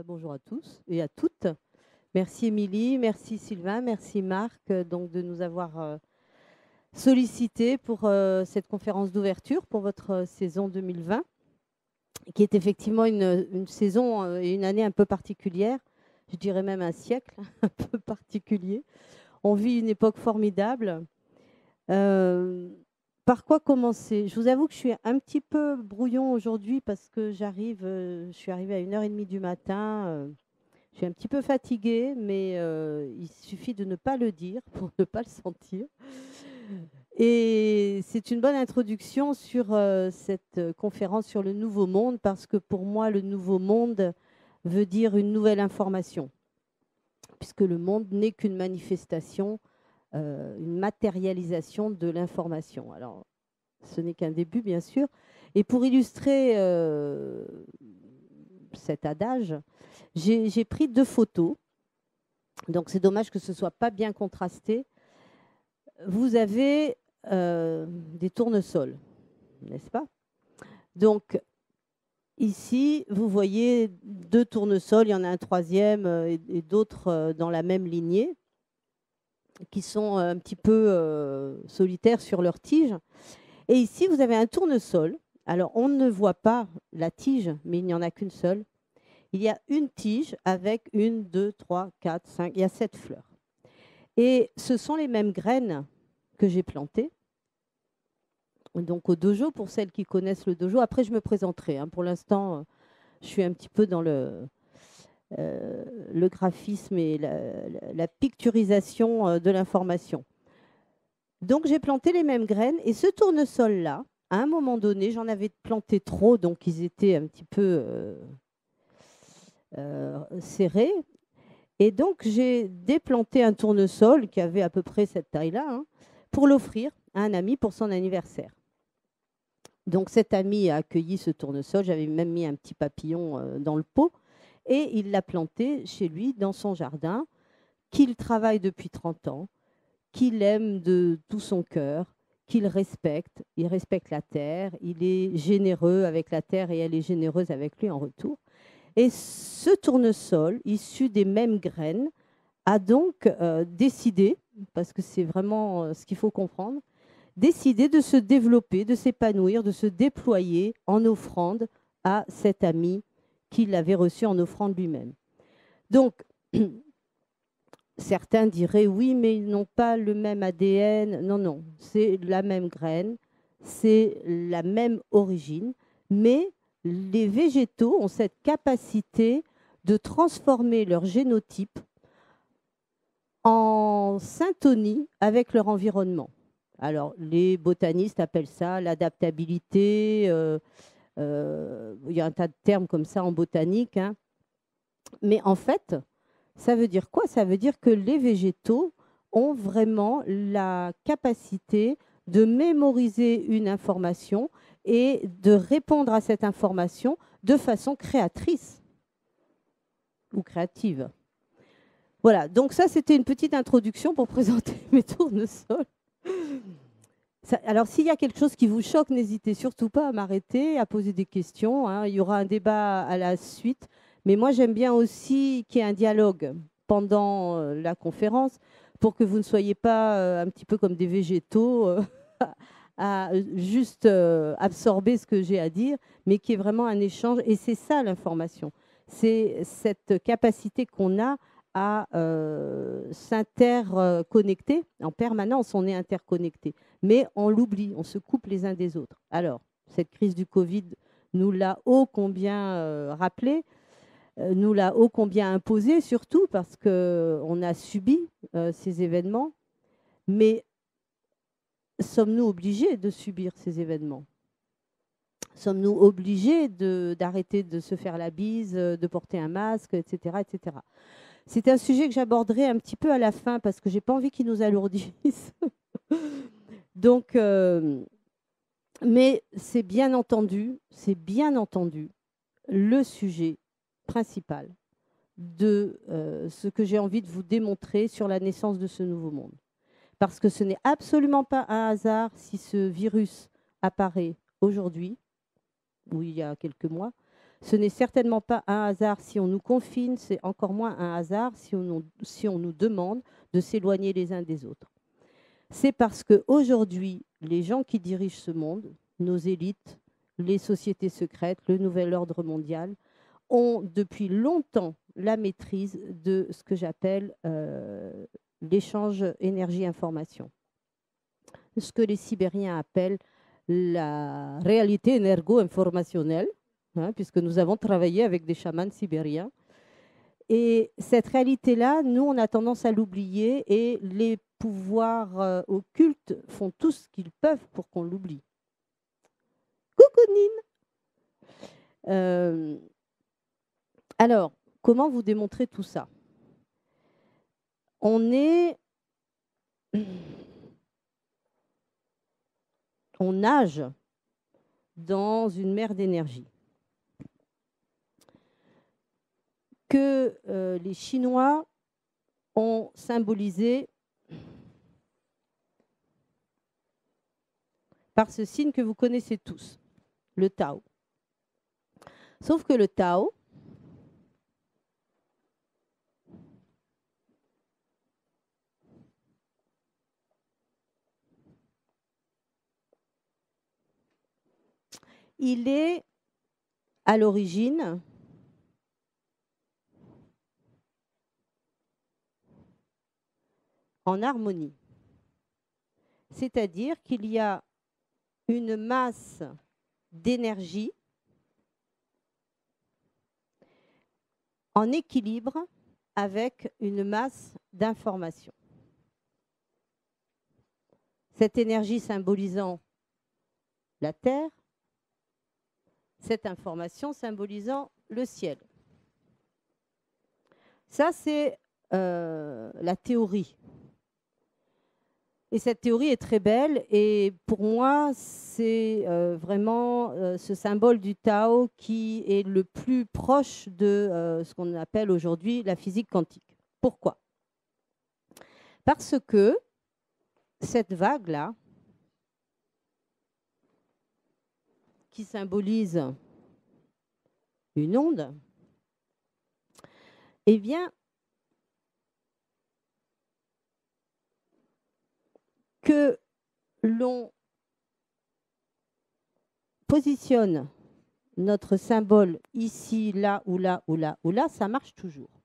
Bonjour à tous et à toutes. Merci Émilie, merci Sylvain, merci Marc donc de nous avoir sollicité pour cette conférence d'ouverture pour votre saison 2020, qui est effectivement une saison et une année un peu particulière, je dirais même un siècle un peu particulier. On vit une époque formidable. Par quoi commencer? Je vous avoue que je suis un petit peu brouillon aujourd'hui parce que je suis arrivée à 1h30 du matin. Je suis un petit peu fatiguée, mais il suffit de ne pas le dire pour ne pas le sentir. Et c'est une bonne introduction sur cette conférence sur le nouveau monde, parce que pour moi, le nouveau monde veut dire une nouvelle information, puisque le monde n'est qu'une manifestation, une matérialisation de l'information. Alors, ce n'est qu'un début, bien sûr. Et pour illustrer cet adage, j'ai pris 2 photos. Donc, c'est dommage que ce ne soit pas bien contrasté. Vous avez des tournesols, n'est-ce pas? Donc, ici, vous voyez 2 tournesols. Il y en a un 3e et d'autres dans la même lignée, qui sont un petit peu solitaires sur leur tige. Et ici, vous avez un tournesol. Alors, on ne voit pas la tige, mais il n'y en a qu'une seule. Il y a une tige avec 1, 2, 3, 4, 5, il y a 7 fleurs. Et ce sont les mêmes graines que j'ai plantées. Donc, au dojo, pour celles qui connaissent le dojo. Après, je me présenterai. Pour l'instant, je suis un petit peu dans le graphisme et la picturisation de l'information. Donc, j'ai planté les mêmes graines. Et ce tournesol-là, à un moment donné, j'en avais planté trop, donc ils étaient un petit peu serrés. Et donc, j'ai déplanté un tournesol qui avait à peu près cette taille-là, pour l'offrir à un ami pour son anniversaire. Donc, cet ami a accueilli ce tournesol. J'avais même mis un petit papillon dans le pot. Et il l'a planté chez lui, dans son jardin, qu'il travaille depuis 30 ans, qu'il aime de tout son cœur, qu'il respecte. Il respecte la terre, il est généreux avec la terre et elle est généreuse avec lui en retour. Et ce tournesol, issu des mêmes graines, a donc décidé, parce que c'est vraiment ce qu'il faut comprendre, décidé de se développer, de s'épanouir, de se déployer en offrande à cet ami qui l'avait reçu en offrande lui-même. Donc, certains diraient oui, mais ils n'ont pas le même ADN. Non, non, c'est la même graine, c'est la même origine, mais les végétaux ont cette capacité de transformer leur génotype en syntonie avec leur environnement. Alors, les botanistes appellent ça l'adaptabilité. Il y a un tas de termes comme ça en botanique. Mais en fait, ça veut dire quoi? Ça veut dire que les végétaux ont vraiment la capacité de mémoriser une information et de répondre à cette information de façon créatrice ou créative. Voilà, donc ça, c'était une petite introduction pour présenter mes tournesols. Alors, s'il y a quelque chose qui vous choque, n'hésitez surtout pas à m'arrêter, à poser des questions. Il y aura un débat à la suite. Mais moi, j'aime bien aussi qu'il y ait un dialogue pendant la conférence pour que vous ne soyez pas un petit peu comme des végétaux à juste absorber ce que j'ai à dire, mais qu'il y ait vraiment un échange. Et c'est ça l'information. C'est cette capacité qu'on a à s'interconnecter. En permanence, on est interconnecté. Mais on l'oublie, on se coupe les uns des autres. Alors, cette crise du Covid nous l'a ô combien rappelé, nous l'a ô combien imposé, surtout parce qu'on a subi ces événements. Mais sommes-nous obligés de subir ces événements? Sommes-nous obligés d'arrêter de se faire la bise, de porter un masque, etc., etc. C'est un sujet que j'aborderai un petit peu à la fin parce que je n'ai pas envie qu'il nous alourdisse. Donc, mais c'est bien entendu le sujet principal de ce que j'ai envie de vous démontrer sur la naissance de ce nouveau monde. Parce que ce n'est absolument pas un hasard si ce virus apparaît aujourd'hui, ou il y a quelques mois. Ce n'est certainement pas un hasard si on nous confine, c'est encore moins un hasard si on nous demande de s'éloigner les uns des autres. C'est parce qu'aujourd'hui, les gens qui dirigent ce monde, nos élites, les sociétés secrètes, le nouvel ordre mondial, ont depuis longtemps la maîtrise de ce que j'appelle l'échange énergie-information. Ce que les Sibériens appellent la réalité énergo-informationnelle, hein, puisque nous avons travaillé avec des chamans sibériens. Et cette réalité-là, nous, on a tendance à l'oublier et les pouvoirs occultes font tout ce qu'ils peuvent pour qu'on l'oublie. Coucou Nine. Alors, comment vous démontrer tout ça? On nage dans une mer d'énergie que les Chinois ont symbolisé par ce signe que vous connaissez tous, le Tao. Sauf que le Tao, il est à l'origine en harmonie. C'est-à-dire qu'il y a une masse d'énergie en équilibre avec une masse d'information. Cette énergie symbolisant la Terre, cette information symbolisant le ciel. Ça, c'est la théorie. Et cette théorie est très belle et pour moi, c'est vraiment ce symbole du Tao qui est le plus proche de ce qu'on appelle aujourd'hui la physique quantique. Pourquoi? Parce que cette vague-là, qui symbolise une onde, eh bien, que l'on positionne notre symbole ici, là, ou là, ou là, ou là, ça marche toujours.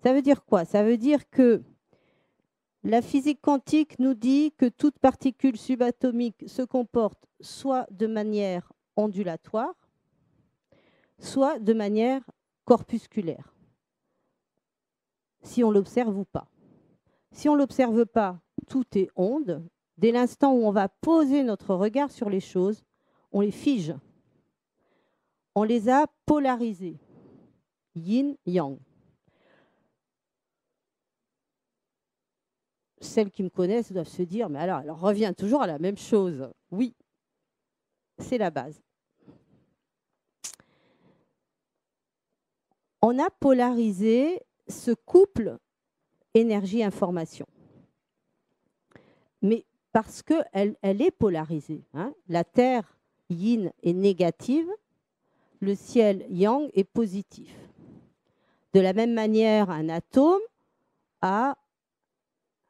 Ça veut dire quoi? Ça veut dire que la physique quantique nous dit que toute particule subatomique se comporte soit de manière ondulatoire, soit de manière corpusculaire, si on l'observe ou pas. Si on ne l'observe pas, tout est onde. Dès l'instant où on va poser notre regard sur les choses, on les fige. On les a polarisées. Yin, yang. Celles qui me connaissent doivent se dire, mais alors, elle revient toujours à la même chose. Oui, c'est la base. On a polarisé ce couple énergie-information. Mais parce qu'elle est polarisée. Hein. La Terre, yin, est négative, le ciel, yang, est positif. De la même manière, un atome a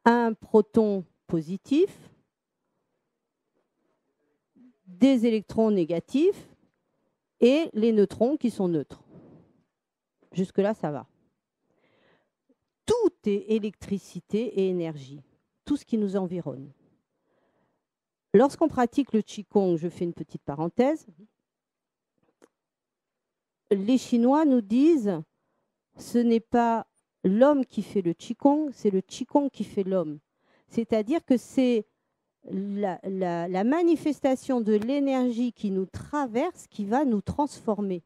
un proton positif, des électrons négatifs et les neutrons qui sont neutres. Jusque-là, ça va. Tout est électricité et énergie, tout ce qui nous environne. Lorsqu'on pratique le Qigong, je fais une petite parenthèse, les Chinois nous disent ce n'est pas l'homme qui fait le Qigong, c'est le Qigong qui fait l'homme. C'est-à-dire que c'est la manifestation de l'énergie qui nous traverse qui va nous transformer.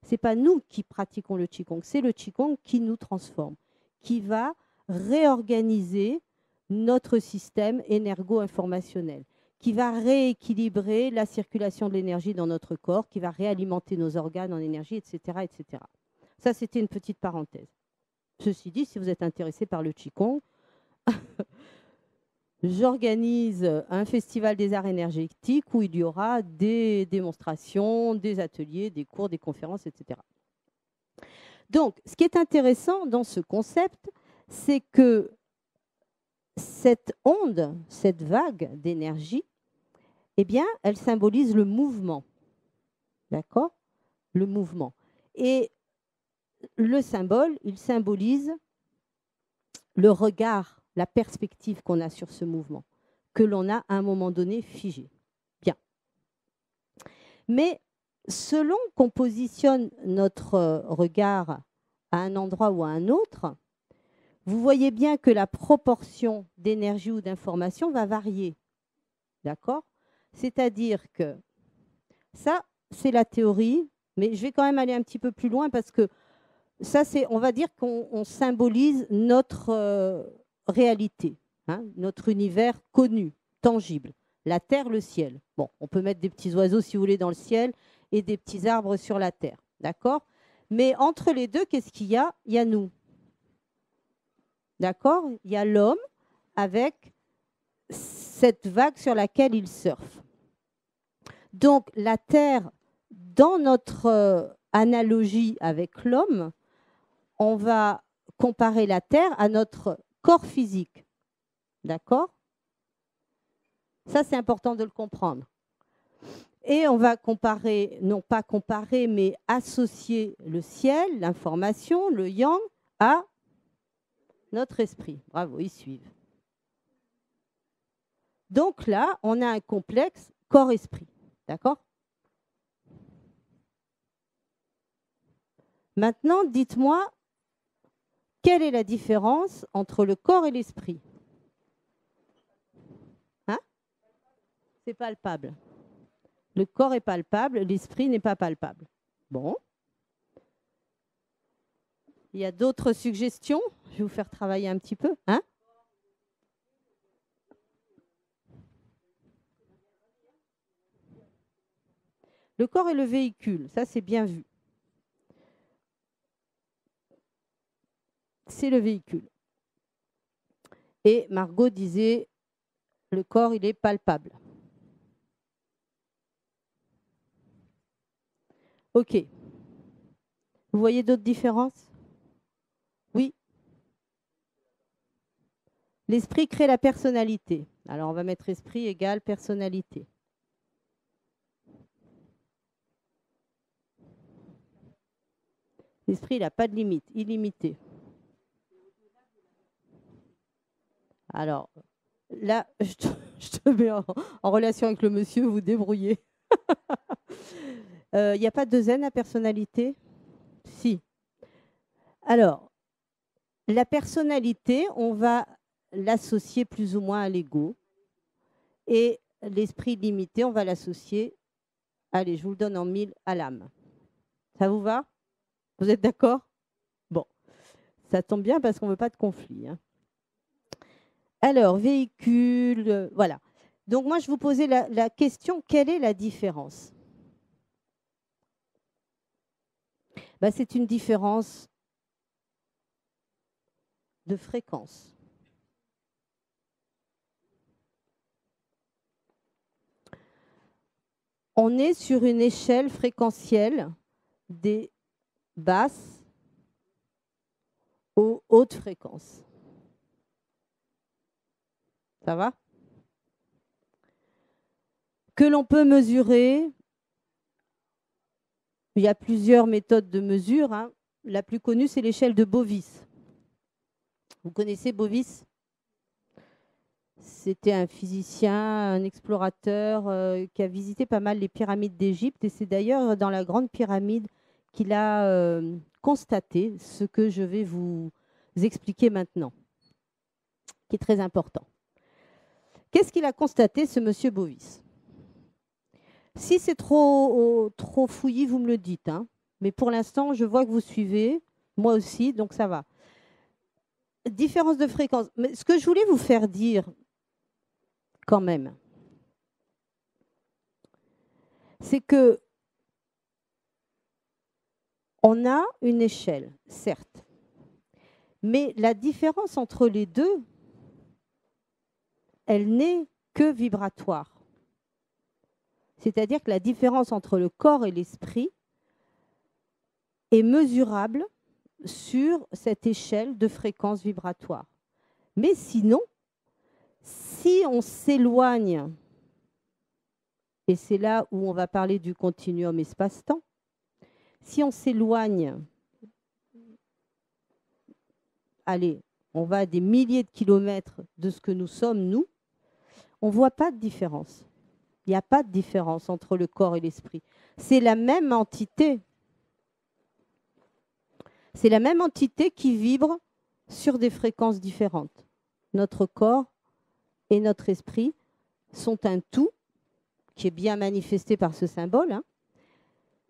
Ce n'est pas nous qui pratiquons le Qigong, c'est le Qigong qui nous transforme, qui va réorganiser notre système énergo-informationnel, qui va rééquilibrer la circulation de l'énergie dans notre corps, qui va réalimenter nos organes en énergie, etc., etc. Ça, c'était une petite parenthèse. Ceci dit, si vous êtes intéressé par le Qigong, j'organise un festival des arts énergétiques où il y aura des démonstrations, des ateliers, des cours, des conférences, etc. Donc, ce qui est intéressant dans ce concept, c'est que cette onde, cette vague d'énergie, eh bien, elle symbolise le mouvement. D'accord? Le mouvement. Et le symbole, il symbolise le regard, la perspective qu'on a sur ce mouvement, que l'on a à un moment donné figé. Bien. Mais selon qu'on positionne notre regard à un endroit ou à un autre, vous voyez bien que la proportion d'énergie ou d'information va varier. D'accord? C'est-à-dire que ça, c'est la théorie, mais je vais quand même aller un petit peu plus loin parce que ça, on va dire qu'on symbolise notre réalité, hein, notre univers connu, tangible, la terre, le ciel. Bon, on peut mettre des petits oiseaux, si vous voulez, dans le ciel et des petits arbres sur la terre, d'accord? Mais entre les deux, qu'est-ce qu'il y a? Il y a nous. D'accord? Il y a l'homme avec cette vague sur laquelle il surfe. Donc, la Terre, dans notre analogie avec l'homme, on va comparer la Terre à notre corps physique. D'accord? Ça, c'est important de le comprendre. Et on va comparer, non pas comparer, mais associer le ciel, l'information, le yang, à notre esprit. Bravo, ils suivent. Donc là, on a un complexe corps-esprit. D'accord? Maintenant, dites-moi, quelle est la différence entre le corps et l'esprit? Hein? C'est palpable. Le corps est palpable, l'esprit n'est pas palpable. Bon. Il y a d'autres suggestions? Je vais vous faire travailler un petit peu. Hein? Le corps est le véhicule, ça c'est bien vu. C'est le véhicule. Et Margot disait, le corps, il est palpable. OK. Vous voyez d'autres différences? Oui. L'esprit crée la personnalité. Alors, on va mettre esprit égale personnalité. L'esprit, il n'a pas de limite, illimité. Alors, là, je te mets en relation avec le monsieur, vous débrouillez. Il n'y a pas de zen à personnalité? Si. Alors, la personnalité, on va l'associer plus ou moins à l'ego. Et l'esprit limité, on va l'associer, allez, je vous le donne en 1000, à l'âme. Ça vous va? Vous êtes d'accord? Bon, ça tombe bien parce qu'on ne veut pas de conflit. Hein. Alors, véhicule, voilà. Donc moi, je vous posais la question, quelle est la différence? Ben, c'est une différence de fréquence. On est sur une échelle fréquentielle des basses aux hautes fréquences. Ça va? Que l'on peut mesurer, il y a plusieurs méthodes de mesure. Hein. La plus connue, c'est l'échelle de Bovis. Vous connaissez Bovis? C'était un physicien, un explorateur qui a visité pas mal les pyramides d'Égypte. Et c'est d'ailleurs dans la grande pyramide qu'il a constaté ce que je vais vous expliquer maintenant, qui est très important. Qu'est-ce qu'il a constaté, ce monsieur Bovis? Si c'est trop fouillis, vous me le dites. Hein. Mais pour l'instant, je vois que vous suivez, moi aussi, donc ça va. Différence de fréquence. Mais ce que je voulais vous faire dire, quand même, c'est que on a une échelle, certes, mais la différence entre les deux, elle n'est que vibratoire. C'est-à-dire que la différence entre le corps et l'esprit est mesurable sur cette échelle de fréquence vibratoire. Mais sinon, si on s'éloigne, et c'est là où on va parler du continuum espace-temps, si on s'éloigne, allez, on va à des milliers de kilomètres de ce que nous sommes, nous, on ne voit pas de différence. Il n'y a pas de différence entre le corps et l'esprit. C'est la même entité. C'est la même entité qui vibre sur des fréquences différentes. Notre corps et notre esprit sont un tout qui est bien manifesté par ce symbole, hein,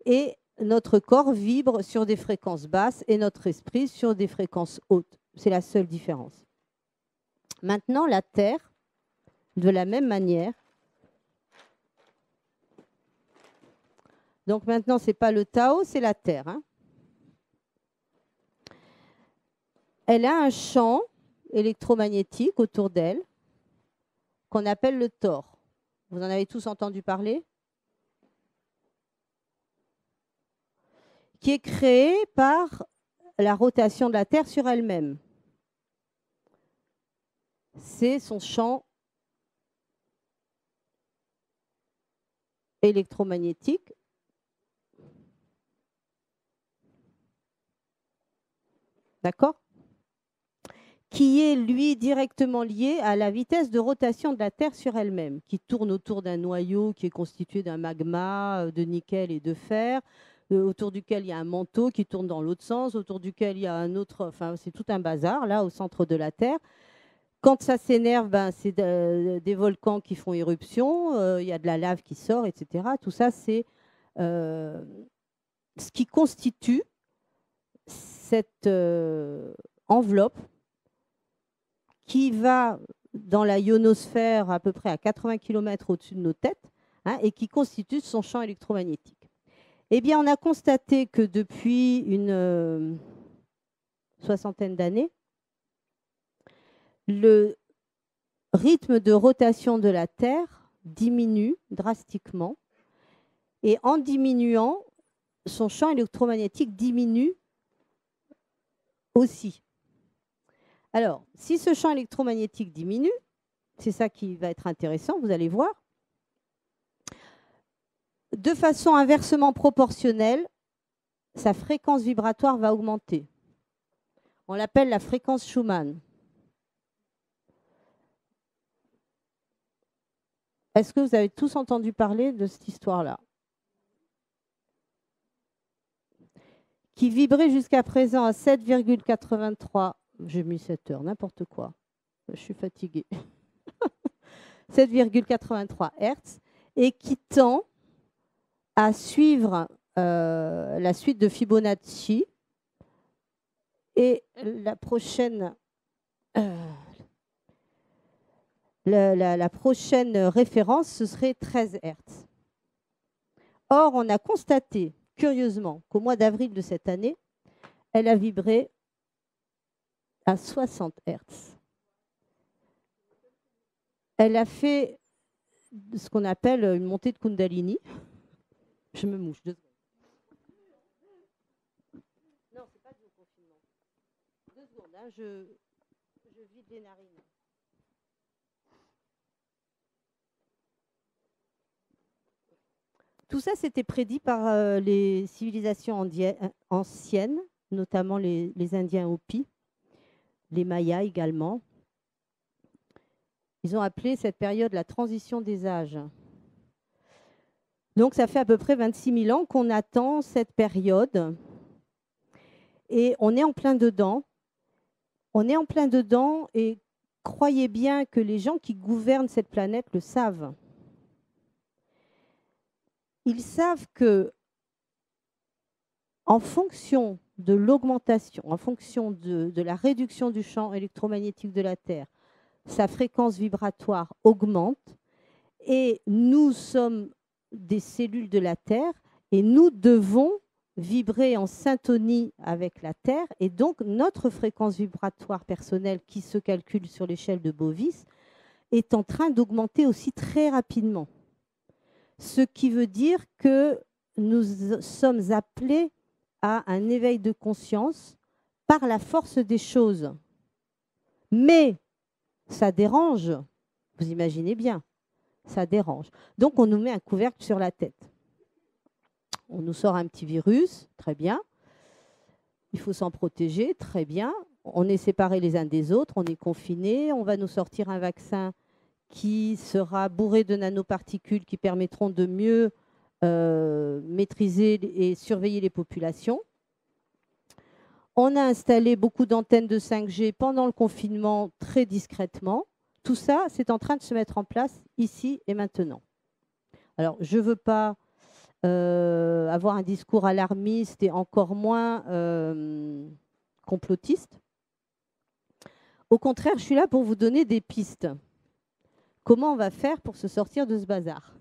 et notre corps vibre sur des fréquences basses et notre esprit sur des fréquences hautes. C'est la seule différence. Maintenant, la Terre, de la même manière, donc maintenant, ce n'est pas le Tao, c'est la Terre. Hein. Elle a un champ électromagnétique autour d'elle qu'on appelle le Thor. Vous en avez tous entendu parler? Qui est créé par la rotation de la Terre sur elle-même. C'est son champ électromagnétique d'accord, qui est, lui, directement lié à la vitesse de rotation de la Terre sur elle-même, qui tourne autour d'un noyau qui est constitué d'un magma, de nickel et de fer, autour duquel il y a un manteau qui tourne dans l'autre sens, autour duquel il y a un autre... Enfin, c'est tout un bazar, là, au centre de la Terre. Quand ça s'énerve, ben, c'est des volcans qui font éruption, il y a de la lave qui sort, etc. Tout ça, c'est ce qui constitue cette enveloppe qui va dans la ionosphère à peu près à 80 km au-dessus de nos têtes, hein, et qui constitue son champ électromagnétique. Eh bien, on a constaté que depuis une soixantaine d'années, le rythme de rotation de la Terre diminue drastiquement, et en diminuant, son champ électromagnétique diminue aussi. Alors, si ce champ électromagnétique diminue, c'est ça qui va être intéressant, vous allez voir, de façon inversement proportionnelle, sa fréquence vibratoire va augmenter. On l'appelle la fréquence Schumann. Est-ce que vous avez tous entendu parler de cette histoire-là? Qui vibrait jusqu'à présent à 7,83. J'ai mis 7 heures, n'importe quoi. Je suis fatiguée. 7,83 Hz et qui tend à suivre la suite de Fibonacci. Et la prochaine, la prochaine référence, ce serait 13 Hz. Or, on a constaté, curieusement, qu'au mois d'avril de cette année, elle a vibré à 60 Hz. Elle a fait ce qu'on appelle une montée de Kundalini. Je me mouche 2 secondes. Non, c'est pas du confinement. 2 secondes, hein, je vide les narines. Tout ça, c'était prédit par les civilisations anciennes, notamment les Indiens Hopis, les Mayas également. Ils ont appelé cette période la transition des âges. Donc, ça fait à peu près 26 000 ans qu'on attend cette période. Et on est en plein dedans. On est en plein dedans et croyez bien que les gens qui gouvernent cette planète le savent. Ils savent que, en fonction de l'augmentation, en fonction de la réduction du champ électromagnétique de la Terre, sa fréquence vibratoire augmente et nous sommes des cellules de la Terre et nous devons vibrer en syntonie avec la Terre et donc notre fréquence vibratoire personnelle qui se calcule sur l'échelle de Bovis est en train d'augmenter aussi très rapidement. Ce qui veut dire que nous sommes appelés à un éveil de conscience par la force des choses. Mais ça dérange, vous imaginez bien, ça dérange. Donc on nous met un couvercle sur la tête. On nous sort un petit virus, très bien. Il faut s'en protéger, très bien. On est séparés les uns des autres, on est confinés. On va nous sortir un vaccin qui sera bourré de nanoparticules qui permettront de mieux maîtriser et surveiller les populations. On a installé beaucoup d'antennes de 5G pendant le confinement, très discrètement. Tout ça, c'est en train de se mettre en place ici et maintenant. Alors, je ne veux pas avoir un discours alarmiste et encore moins complotiste. Au contraire, je suis là pour vous donner des pistes. Comment on va faire pour se sortir de ce bazar?